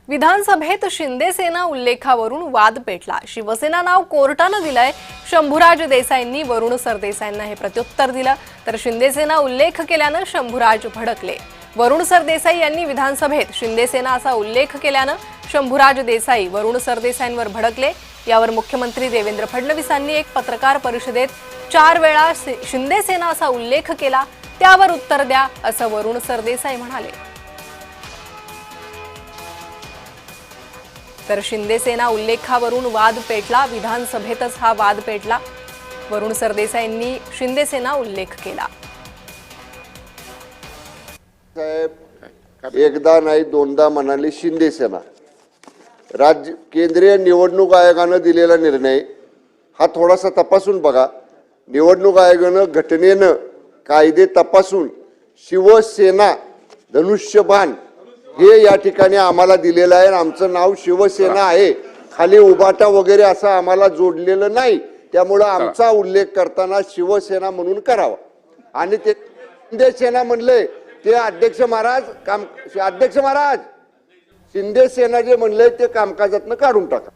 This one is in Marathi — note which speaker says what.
Speaker 1: विधानसभेत शिंदे सेना उल्लेखावरून वाद पेटला। शिवसेना नाव कोर्टानं दिलंय। शंभूराज देसाईंनी वरुण सरदेसाईंना हे प्रत्युत्तर दिलं, तर शिंदे सेना उल्लेख केल्यानं शंभूराज भडकले। वरुण सरदेसाई यांनी विधानसभेत शिंदे सेना असा उल्लेख केल्यानं शंभूराज देसाई वरुण सरदेसाईंवर भडकले। यावर मुख्यमंत्री देवेंद्र फडणवीसांनी एक पत्रकार परिषदेत 4 वेळा शिंदे सेना असा उल्लेख केला, त्यावर उत्तर द्या असं वरुण सरदेसाई म्हणाले। तर शिंदे सेना उल्लेखावरून वाद पेटला। विधानसभेतच हा वाद पेटला। वरुण सरदेसाईंनी शिंदे सेना उल्लेख केला।
Speaker 2: साहेब एकदा नाही दोनदा म्हणाले शिंदे सेना। राज्य केंद्रीय निवडणूक आयोगाने दिलेला निर्णय हा थोडासा तपासून बघा। निवडणूक आयोगाने घटनेनं कायदे तपासून शिवसेना धनुष्यबाण हे या ठिकाणी आम्हाला दिलेलं आहे। आमचं नाव शिवसेना आहे, खाली उबाटा वगैरे असं आम्हाला जोडलेलं नाही। त्यामुळे आमचा उल्लेख करताना शिवसेना म्हणून करावा। आणि ते शिंदे सेना म्हणले ते अध्यक्ष महाराज शिंदे सेना जे म्हणले ते कामकाजातनं काढून टाका।